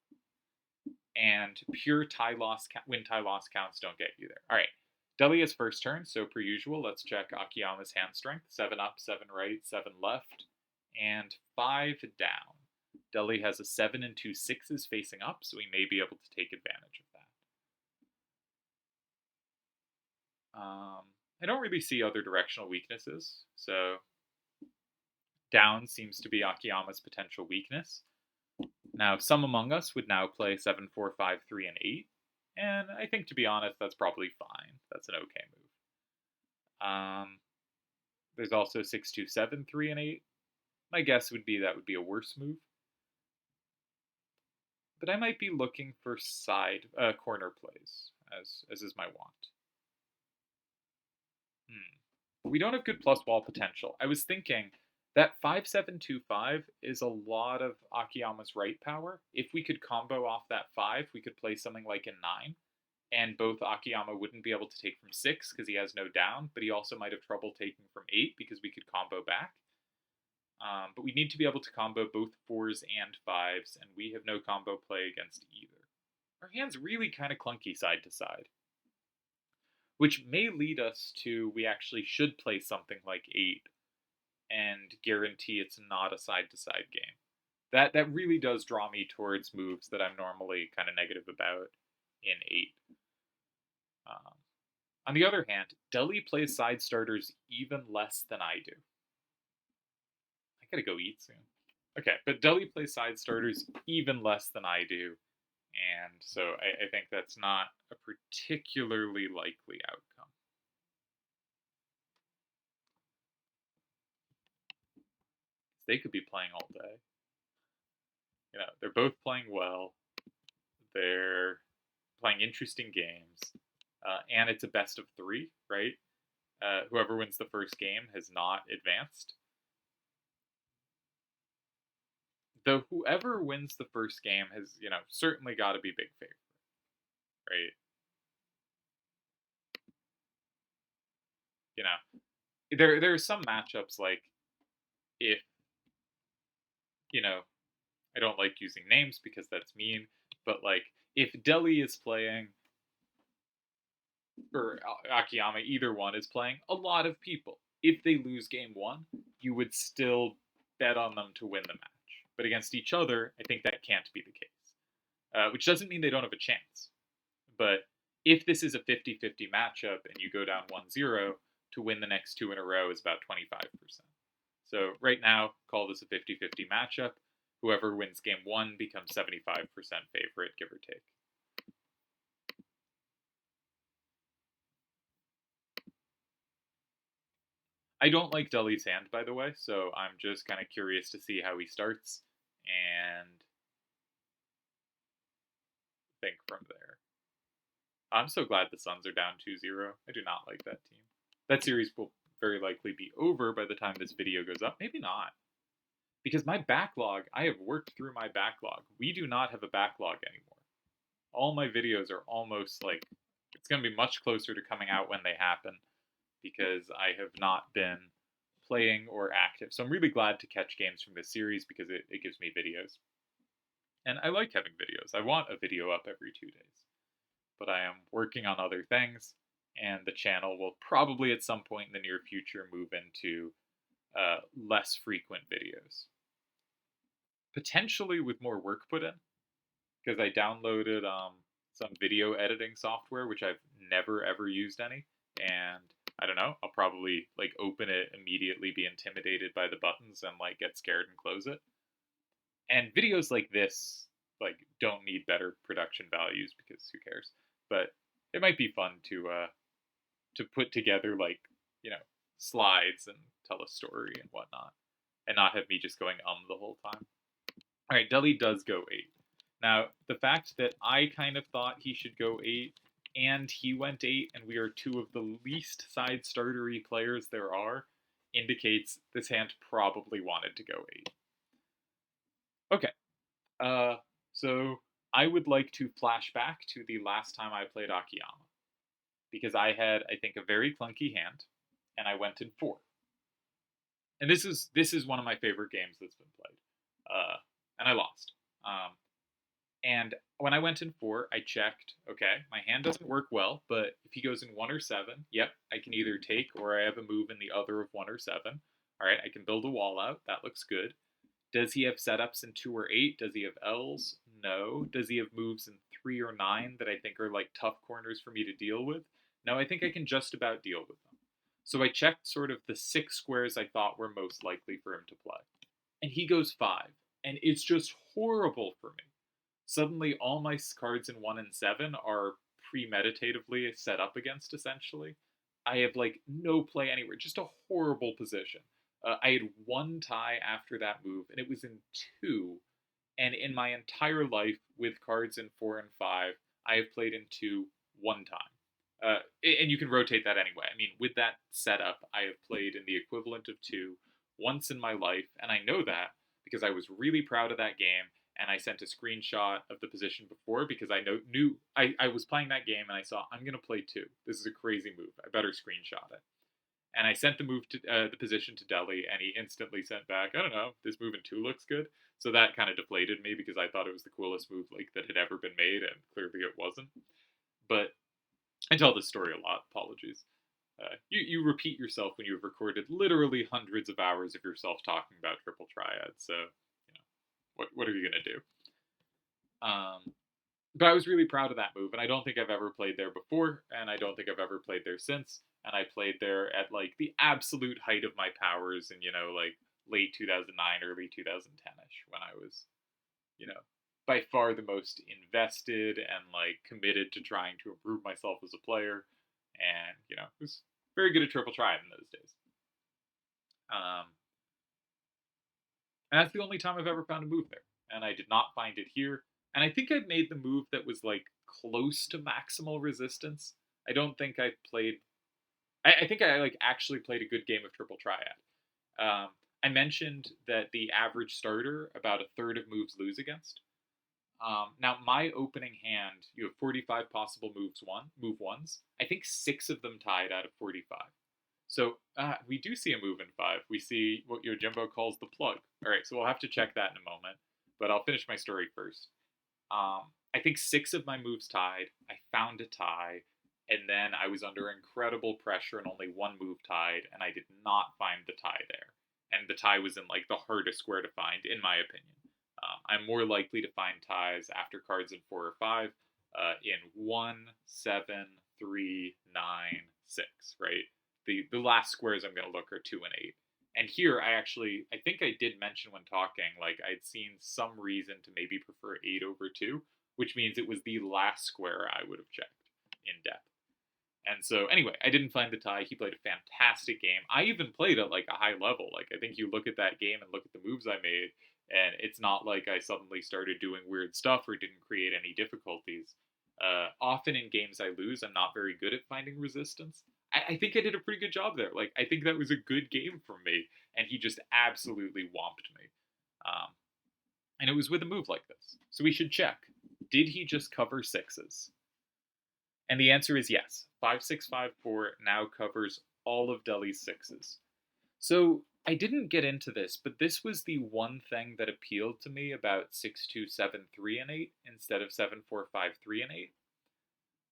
And pure tie loss, win tie loss counts don't get you there. All right, Deli has first turn, so per usual, let's check Akiyama's hand strength. 7 up, 7 right, 7 left, and 5 down. Deli has a 7 and 2 6s facing up, so he may be able to take advantage of that. I don't really see other directional weaknesses, so down seems to be Akiyama's potential weakness. Now, some among us would now play 7, 4, 5, 3, and 8, and I think, to be honest, that's probably fine. That's an okay move. There's also 6, 2, 7, 3, and 8. My guess would be that would be a worse move. But I might be looking for corner plays, as is my want. We don't have good plus wall potential. I was thinking that 5725 is a lot of Akiyama's right power. If we could combo off that 5, we could play something like a 9, and both Akiyama wouldn't be able to take from 6 because he has no down, but he also might have trouble taking from 8 because we could combo back. But we need to be able to combo both 4s and 5s, and we have no combo play against either. Our hand's really kind of clunky side to side, which may lead us to we actually should play something like 8 and guarantee it's not a side to side game. That really does draw me towards moves that I'm normally kind of negative about in 8. On the other hand, Deli plays side starters even less than I do. I gotta go eat soon. Okay, but Deli plays side starters even less than I do, and so I think that's not a particularly likely outcome. They could be playing all day. You know, they're both playing well. They're playing interesting games, and it's a best of 3, right? Whoever wins the first game has not advanced. Though whoever wins the first game has, certainly got to be big favorite, right? You know, there are some matchups like if, I don't like using names because that's mean, but like if Deli is playing or Akiyama, either one is playing a lot of people. If they lose game 1, you would still bet on them to win the match. But against each other, I think that can't be the case. Which doesn't mean they don't have a chance. But if this is a 50-50 matchup and you go down 1-0, to win the next 2 in a row is about 25%. So right now, call this a 50-50 matchup. Whoever wins game 1 becomes 75% favorite, give or take. I don't like Deli's hand, by the way, so I'm just kind of curious to see how he starts and think from there. I'm so glad the Suns are down 2-0. I do not like that team. That series will very likely be over by the time this video goes up. Maybe not. Because my backlog, I have worked through my backlog. We do not have a backlog anymore. All my videos are almost like, it's going to be much closer to coming out when they happen because I have not been playing or active. So I'm really glad to catch games from this series because it gives me videos. And I like having videos. I want a video up every 2 days. But I am working on other things, and the channel will probably at some point in the near future move into less frequent videos. Potentially with more work put in, because I downloaded some video editing software, which I've never ever used any, and I don't know, I'll probably like open it immediately, be intimidated by the buttons, and like get scared and close it. And videos like this like don't need better production values because who cares? But it might be fun to put together like slides and tell a story and whatnot, and not have me just going the whole time. All right, Deli does go 8. Now the fact that I kind of thought he should go 8 and he went 8, and we are 2 of the least side startery players there are, indicates this hand probably wanted to go 8. Okay, so I would like to flash back to the last time I played Akiyama, because I had, I think, a very clunky hand, and I went in 4. And this is one of my favorite games that's been played, and I lost. And when I went in 4, I checked, okay, my hand doesn't work well, but if he goes in 1 or 7, yep, I can either take or I have a move in the other of 1 or 7. All right, I can build a wall out. That looks good. Does he have setups in 2 or 8? Does he have L's? No. Does he have moves in 3 or 9 that I think are like tough corners for me to deal with? No, I think I can just about deal with them. So I checked sort of the 6 squares I thought were most likely for him to play. And he goes 5. And it's just horrible for me. Suddenly all my cards in 1 and 7 are premeditatively set up against, essentially. I have like no play anywhere, just a horrible position. I had 1 tie after that move, and it was in 2. And in my entire life with cards in 4 and 5, I have played in 2 1 time. And you can rotate that anyway. I mean, with that setup, I have played in the equivalent of 2 once in my life, and I know that because I was really proud of that game, and I sent a screenshot of the position before because I was playing that game and I saw I'm gonna play 2. This is a crazy move. I better screenshot it. And I sent the position to Deli, and he instantly sent back, I don't know, this move in 2 looks good. So that kind of deflated me because I thought it was the coolest move like that had ever been made, and clearly it wasn't. But I tell this story a lot. Apologies. You repeat yourself when you've recorded literally hundreds of hours of yourself talking about triple triad. So what are you gonna do? But I was really proud of that move, and I don't think I've ever played there before, and I don't think I've ever played there since. And I played there at like the absolute height of my powers in like late 2009, early 2010ish, when I was by far the most invested and like committed to trying to improve myself as a player, and was very good at triple triad in those days. Um, and that's the only time I've ever found a move there, and I did not find it here. And I think I made the move that was like close to maximal resistance. I don't think I played. I think I like actually played a good game of triple triad. I mentioned that the average starter about a third of moves lose against. Now, my opening hand, you have 45 possible move ones. I think 6 of them tied out of 45. So we do see a move in 5. We see what Yojimbo calls the plug. All right, so we'll have to check that in a moment. But I'll finish my story first. I think 6 of my moves tied. I found a tie, and then I was under incredible pressure and only 1 move tied, and I did not find the tie there. And the tie was in like the hardest square to find, in my opinion. I'm more likely to find ties after cards in 4 or 5 in 1, 7, 3, 9, 6, right? The last squares I'm going to look are 2 and 8. And here, I think I did mention when talking, like I'd seen some reason to maybe prefer 8 over 2, which means it was the last square I would have checked in depth. And so, anyway, I didn't find the tie. He played a fantastic game. I even played at like a high level. Like I think you look at that game and look at the moves I made, and it's not like I suddenly started doing weird stuff or didn't create any difficulties. Often in games I lose, I'm not very good at finding resistance. I think I did a pretty good job there. Like I think that was a good game from me, and he just absolutely whomped me. And it was with a move like this. So we should check. Did he just cover 6s? And the answer is yes. 5654 now covers all of Deli's 6s. So I didn't get into this, but this was the one thing that appealed to me about 6273 and 8 instead of 7453 and 8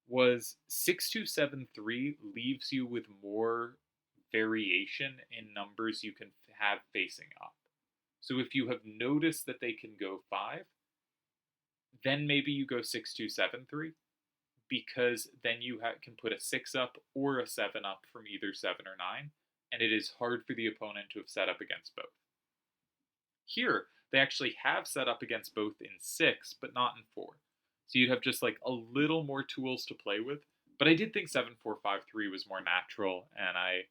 was 6273 leaves you with more variation in numbers you can have facing up. So if you have noticed that they can go 5, then maybe you go 6273 because then you can put a 6 up or a 7 up from either 7 or 9, and it is hard for the opponent to have set up against both. Here, they actually have set up against both in 6, but not in 4. So you'd have just like a little more tools to play with. But I did think 7453 was more natural, and I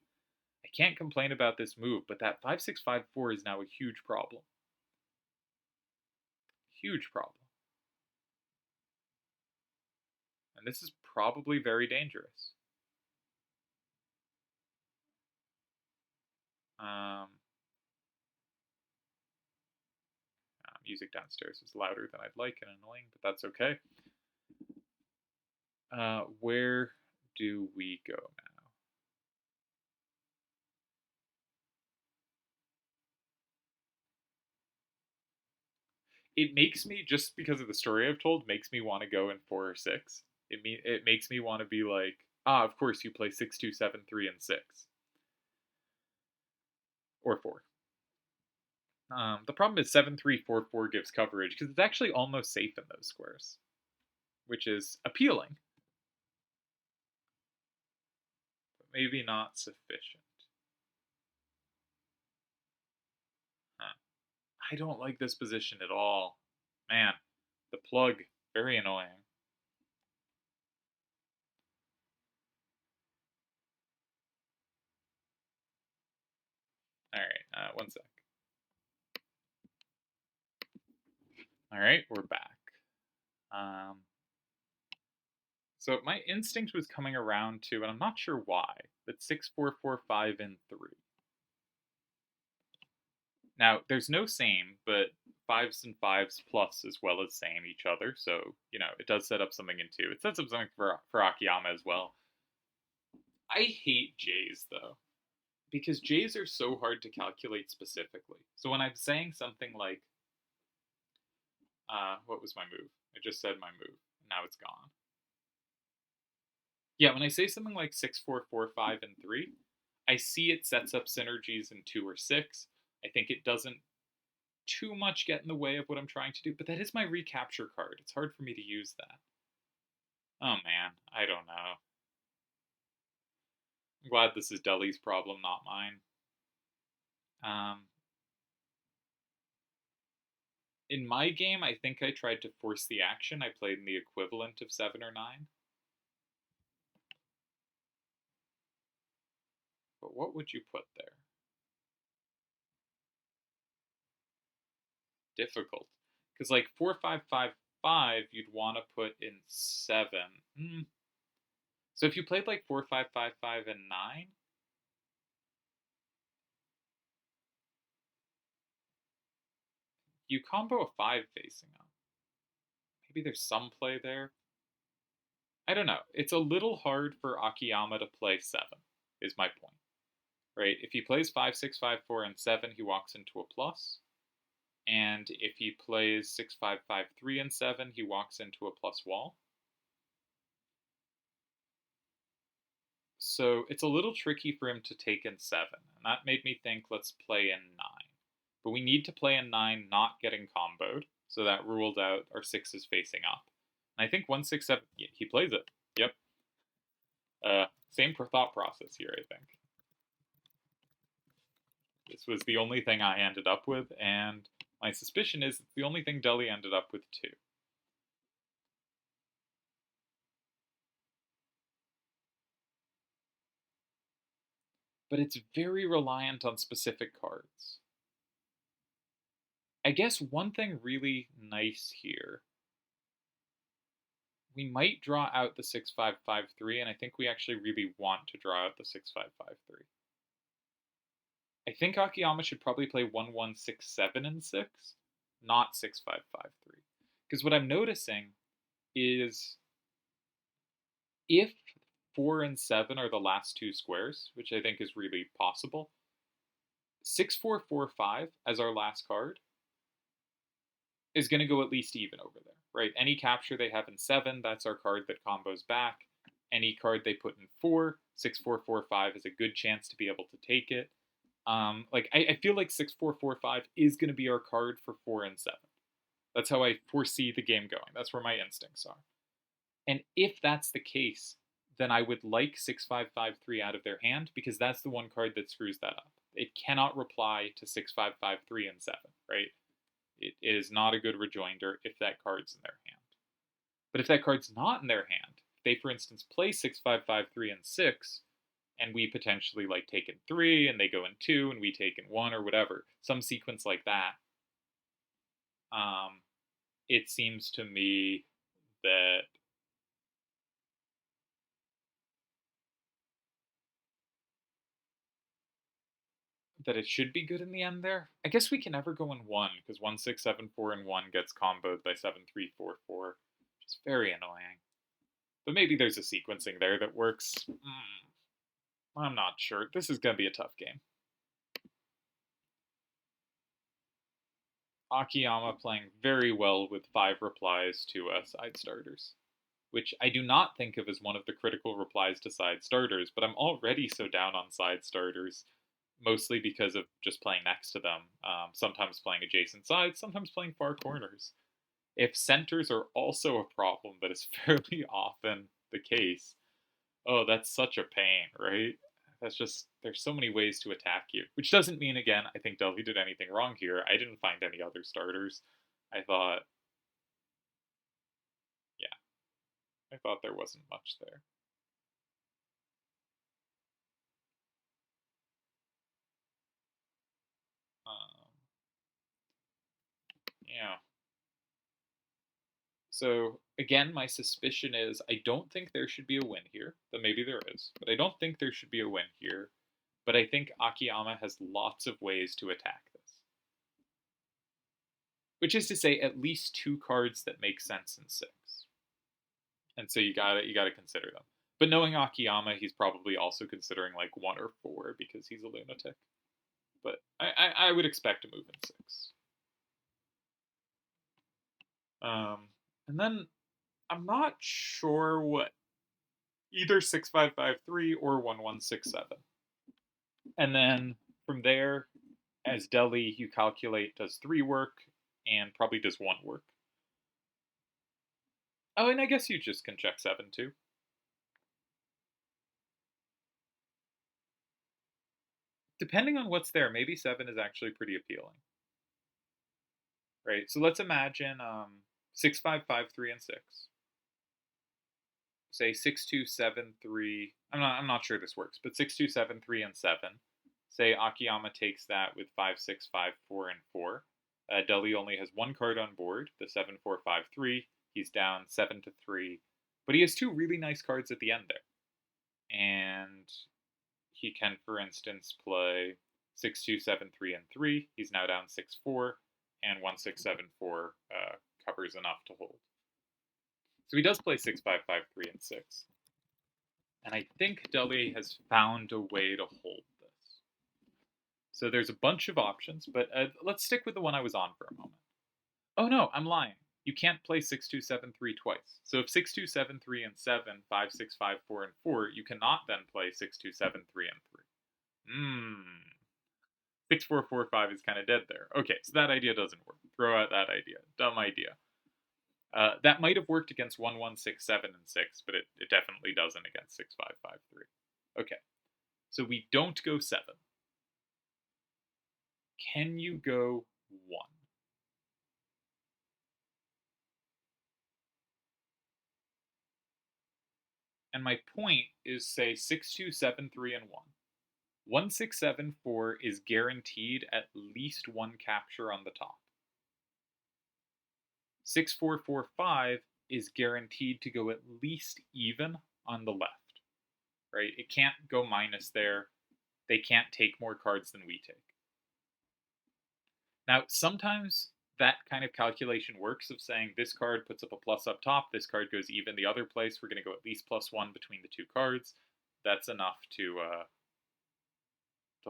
can't complain about this move, but that 5654 is now a huge problem. Huge problem. And this is probably very dangerous. Music downstairs is louder than I'd like and annoying, but that's okay. Where do we go now? It makes me, just because of the story I've told, makes me want to go in 4 or 6. It makes me want to be like, of course you play 6, 2, 7, 3, and 6. Or 4. The problem is 7, 3, 4, 4 gives coverage, because it's actually almost safe in those squares. Which is appealing. But maybe not sufficient. I don't like this position at all. Man, the plug, very annoying. Alright, one sec. Alright, we're back. So my instinct was coming around to, and I'm not sure why, but 6 4 4 5 and 3. Now there's no same, but fives and fives plus as well as same each other, so it does set up something in two. It sets up something for Akiyama as well. I hate J's though, because J's are so hard to calculate specifically. So when I'm saying something like, what was my move? I just said my move, and now it's gone. Yeah, when I say something like 6 4 4 5 and 3, I see it sets up synergies in 2 or 6. I think it doesn't too much get in the way of what I'm trying to do, but that is my recapture card. It's hard for me to use that. Oh man, I don't know. I'm glad this is Deli's problem, not mine. In my game, I think I tried to force the action. I played in the equivalent of 7 or 9. But what would you put there? Difficult. Because like 4 5 5 5, you'd want to put in 7. So if you played like 4 5 5 5 and 9, you combo a 5 facing up. Maybe there's some play there. I don't know. It's a little hard for Akiyama to play 7, is my point. Right? If he plays 5 6 5 4 and 7, he walks into a plus. And if he plays 6 5 5 3 and 7, he walks into a plus wall. So it's a little tricky for him to take in 7, and that made me think let's play in 9. But we need to play in 9 not getting comboed, so that ruled out our 6s facing up. And I think 1 6 7, he plays it. Yep. Same thought process here, I think. This was the only thing I ended up with, and my suspicion is it's the only thing Deli ended up with too. But it's very reliant on specific cards. I guess one thing really nice here, we might draw out the 6 5 5 3, and I think we actually really want to draw out the 6 5 5 3. I think Akiyama should probably play 1 1 6 7 and 6, not 6 5 5 3. Because what I'm noticing is if 4 and 7 are the last two squares, which I think is really possible, 6 4 4 5 as our last card is going to go at least even over there, right? Any capture they have in 7, that's our card that combos back. Any card they put in 4, 6 4 4 5 is a good chance to be able to take it. I feel like 6 4 4 5 is going to be our card for 4 and 7. That's how I foresee the game going. That's where my instincts are. And if that's the case, then I would like 6 5 5 3 out of their hand, because that's the one card that screws that up. It cannot reply to 6 5 5 3 and 7, right? It is not a good rejoinder if that card's in their hand. But if that card's not in their hand, if they, for instance, play 6 5 5 3 and 6, and we potentially like take in 3, and they go in 2, and we take in 1, or whatever, some sequence like that, it seems to me that it should be good in the end there. I guess we can never go in 1, because 1 6 7 4 and 1 gets comboed by 7 3 4 4, which is very annoying. But maybe there's a sequencing there that works. I'm not sure. This is going to be a tough game. Akiyama playing very well with 5 replies to side starters, which I do not think of as one of the critical replies to side starters, but I'm already so down on side starters, mostly because of just playing next to them, sometimes playing adjacent sides, sometimes playing far corners. If centers are also a problem, that is fairly often the case, oh, that's such a pain, right? That's just, there's so many ways to attack you. Which doesn't mean, again, I think Delhi did anything wrong here. I didn't find any other starters. I thought there wasn't much there. Yeah. So again, my suspicion is I don't think there should be a win here, though maybe there is, but I don't think there should be a win here. But I think Akiyama has lots of ways to attack this. Which is to say, at least two cards that make sense in six. And so you gotta consider them. But knowing Akiyama, he's probably also considering like one or four because he's a lunatic. But I would expect a move in six. And then I'm not sure what either 6553 or 1167. And then from there, as Deli, you calculate does 3 work and probably does 1 work. Oh, and I guess you just can check 7 too. Depending on what's there, maybe 7 is actually pretty appealing. Right, so let's imagine 6553 and 6. Say 6273. I'm not sure this works, but 6273 and 7. Say Akiyama takes that with 5654 and 4. Deli only has 1 card on board, the 7453. He's down 7 to 3, but he has 2 really nice cards at the end there. And he can, for instance, play 6273 and 3. He's now down 6-4, and 1674 covers enough to hold. So he does play 6553 and 6. And I think Deli has found a way to hold this. So there's a bunch of options, but let's stick with the one I was on for a moment. Oh no, I'm lying. You can't play 6273 twice. So if 6273 and 7, 5654 and 4, you cannot then play 6273 and 3. 6445 is kind of dead there. Okay, so that idea doesn't work. Throw out that idea. Dumb idea. That might have worked against 1167 and 6, but it definitely doesn't against 6553. Okay, so we don't go 7. Can you go 1? And my point is, say, 6273 and 1. 1674 is guaranteed at least 1 capture on the top. 6445 is guaranteed to go at least even on the left, right? It can't go minus there. They can't take more cards than we take. Now, sometimes that kind of calculation works of saying this card puts up a plus up top, this card goes even the other place, we're going to go at least +1 between the 2 cards. That's enough to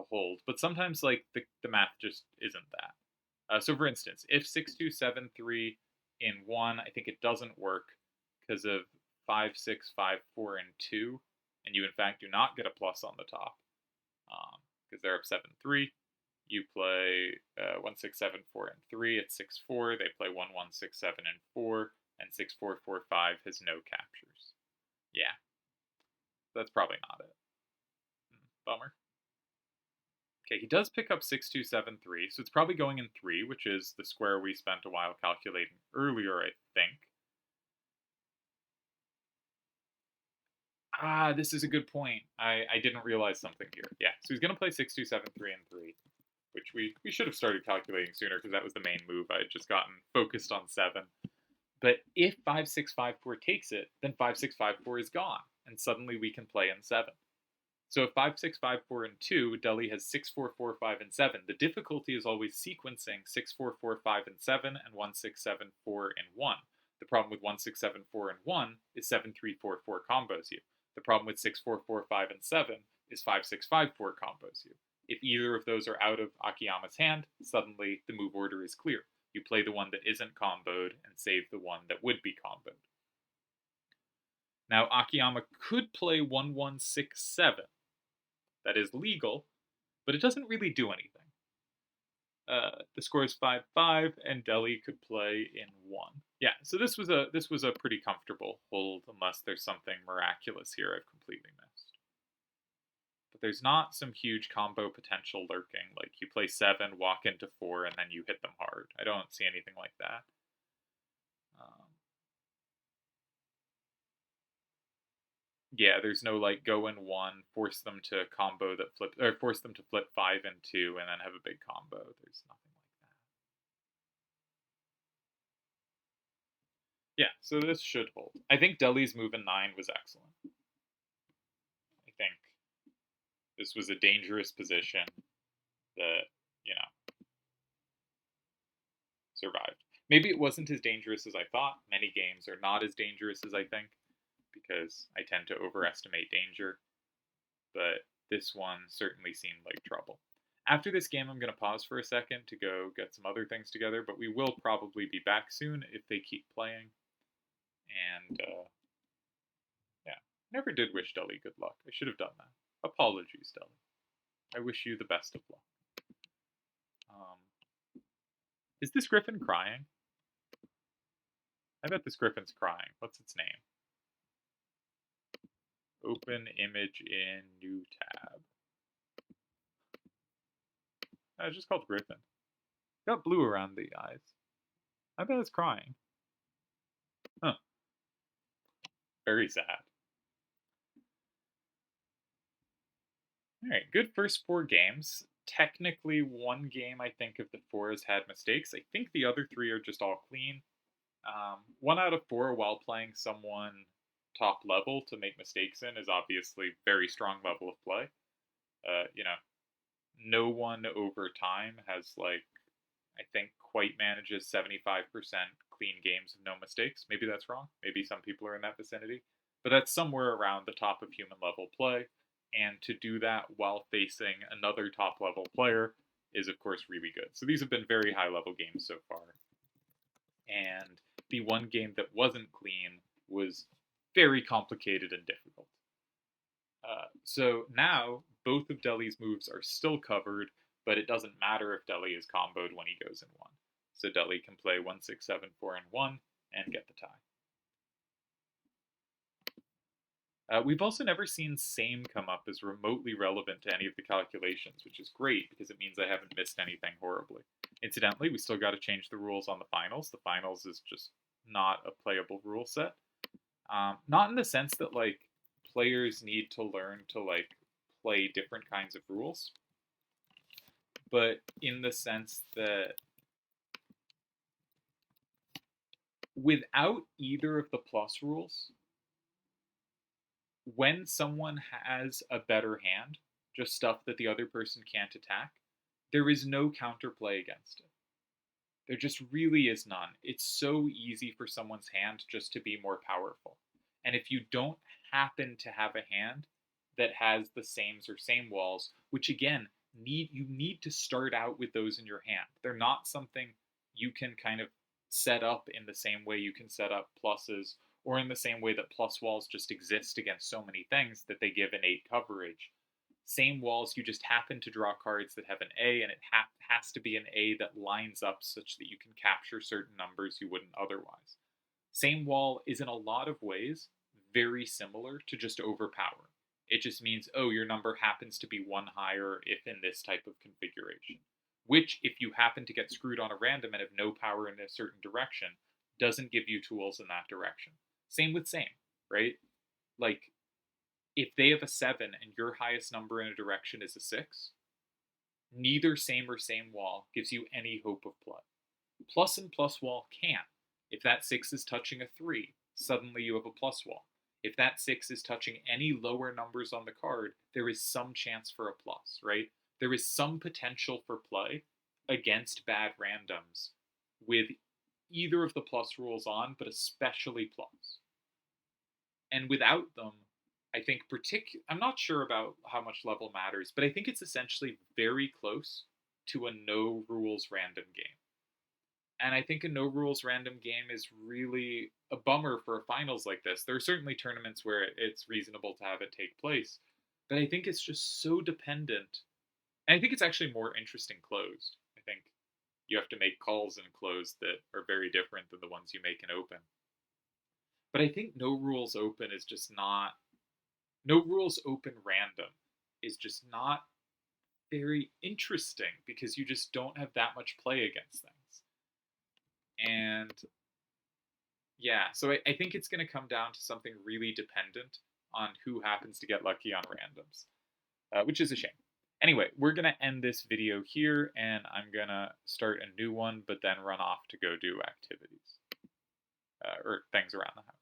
hold. But sometimes, like, the math just isn't that. So for instance, if 6273 in 1, I think it doesn't work because of 5, 6, 5, 4, and 2, and you in fact do not get a plus on the top because they're up 7, 3. You play 1, 6, 7, 4, and 3. It's 6, 4. They play 1, 1, 6, 7, and 4, and 6, 4, 4, 5 has no captures. Yeah, that's probably not it. Bummer. Okay, he does pick up 6, 2, 7, 3, so it's probably going in 3, which is the square we spent a while calculating earlier, I think. This is a good point. I didn't realize something here. Yeah, so he's going to play 6, 2, 7, 3, and 3, which we should have started calculating sooner because that was the main move. I had just gotten focused on 7. But if 5, 6, 5, 4 takes it, then 5, 6, 5, 4 is gone, and suddenly we can play in 7. So if 5, 6, 5, 4, and 2, Deli has 6, 4, 4, 5, and 7. The difficulty is always sequencing 6, 4, 4, 5, and 7, and 1, 6, 7, 4, and 1. The problem with 1, 6, 7, 4, and 1 is 7, 3, 4, 4 combos you. The problem with 6, 4, 4, 5, and 7 is 5, 6, 5, 4 combos you. If either of those are out of Akiyama's hand, suddenly the move order is clear. You play the one that isn't comboed and save the one that would be comboed. Now, Akiyama could play 1, 1, 6, 7. That is legal, but it doesn't really do anything. The score is 5-5, and Deli could play in 1. Yeah, so this was a pretty comfortable hold, unless there's something miraculous here I've completely missed. But there's not some huge combo potential lurking, like you play 7, walk into 4, and then you hit them hard. I don't see anything like that. Yeah, there's no like go in 1, force them to combo that flip, or force them to flip 5 and 2, and then have a big combo. There's nothing like that. Yeah, so this should hold. I think Deli's move in 9 was excellent. I think this was a dangerous position that, you know, survived. Maybe it wasn't as dangerous as I thought. Many games are not as dangerous as I think, because I tend to overestimate danger, but this one certainly seemed like trouble. After this game, I'm going to pause for a second to go get some other things together, but we will probably be back soon if they keep playing. And, yeah, never did wish Deli good luck. I should have done that. Apologies, Deli. I wish you the best of luck. Is this griffin crying? I bet this griffin's crying. What's its name? Open image in new tab. Oh, it's just called Griffin. Got blue around the eyes. I bet it's crying. Huh. Very sad. Alright, good first 4 games. Technically, one game I think of the 4 has had mistakes. I think the other 3 are just all clean. 1 out of 4 while playing someone top level to make mistakes in is obviously very strong level of play. You know, no one over time has, like, I think quite manages 75% clean games of no mistakes. Maybe that's wrong. Maybe some people are in that vicinity. But that's somewhere around the top of human level play. And to do that while facing another top level player is, of course, really good. So these have been very high level games so far. And the one game that wasn't clean was very complicated and difficult. So now both of Deli's moves are still covered, but it doesn't matter if Deli is comboed when he goes in 1. So Deli can play 1, 6, 7, 4, and 1 and get the tie. We've also never seen same come up as remotely relevant to any of the calculations, which is great because it means I haven't missed anything horribly. Incidentally, we still got to change the rules on the finals. The finals is just not a playable rule set. Not in the sense that, like, players need to learn to, like, play different kinds of rules, but in the sense that without either of the plus rules, when someone has a better hand, just stuff that the other person can't attack, there is no counterplay against it. There just really is none. It's so easy for someone's hand just to be more powerful. And if you don't happen to have a hand that has the sames or same walls, which again, you need to start out with those in your hand. They're not something you can kind of set up in the same way you can set up pluses, or in the same way that plus walls just exist against so many things that they give innate coverage. Same walls, you just happen to draw cards that have an A, and it has to be an A that lines up such that you can capture certain numbers you wouldn't otherwise. Same wall is in a lot of ways very similar to just overpower. It just means, oh, your number happens to be 1 higher if in this type of configuration. Which, if you happen to get screwed on a random and have no power in a certain direction, doesn't give you tools in that direction. Same with same, right? Like, if they have a 7 and your highest number in a direction is a 6, neither same or same wall gives you any hope of play. Plus and plus wall can. If that 6 is touching a 3, suddenly you have a plus wall. If that 6 is touching any lower numbers on the card, there is some chance for a plus, right? There is some potential for play against bad randoms with either of the plus rules on, but especially plus. And without them, I think I'm not sure about how much level matters, but I think it's essentially very close to a no rules random game. And I think a no rules random game is really a bummer for a finals like this. There are certainly tournaments where it's reasonable to have it take place, but I think it's just so dependent. And I think it's actually more interesting closed. I think you have to make calls in closed that are very different than the ones you make in open. But I think no rules open is just not. No rules open random is just not very interesting because you just don't have that much play against things. And yeah, so I think it's going to come down to something really dependent on who happens to get lucky on randoms, which is a shame. Anyway, we're going to end this video here, and I'm going to start a new one, but then run off to go do activities. or things around the house.